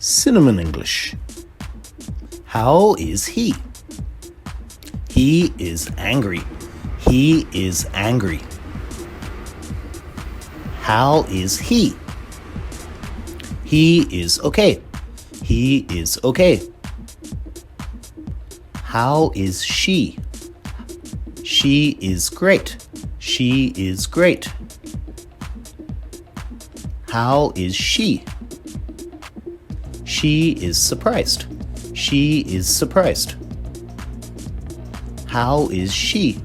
Cinnamon English. How is he? He is angry. He is angry. How is he? He is okay. He is okay. How is she? She is great. She is great. How is she? She is surprised. She is surprised. How is she?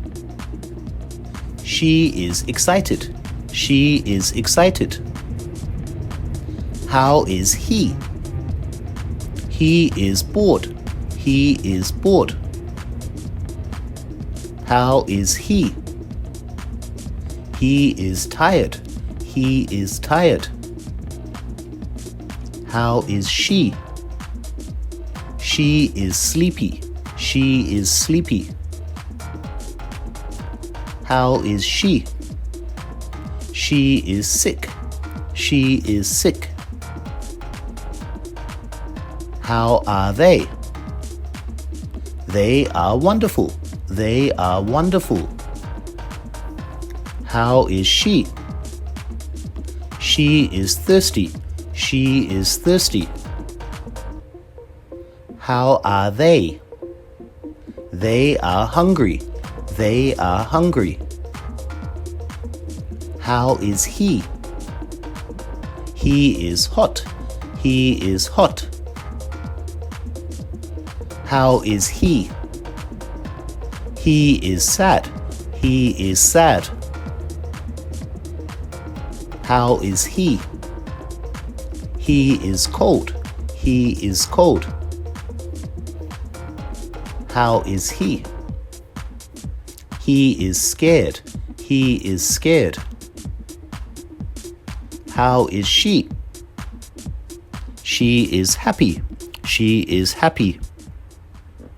She is excited. She is excited. How is he? He is bored. He is bored. How is he? He is tired. He is tired. How is she? She is sleepy. She is sleepy. How is she? She is sick. She is sick. How are they? They are wonderful. They are wonderful. How is she? She is thirsty. She is thirsty. How are they? They are hungry. They are hungry. How is he? He is hot. He is hot. How is he? He is sad. He is sad. How is he? He is cold. He is cold. How is he? He is scared. He is scared. How is she? She is happy. She is happy.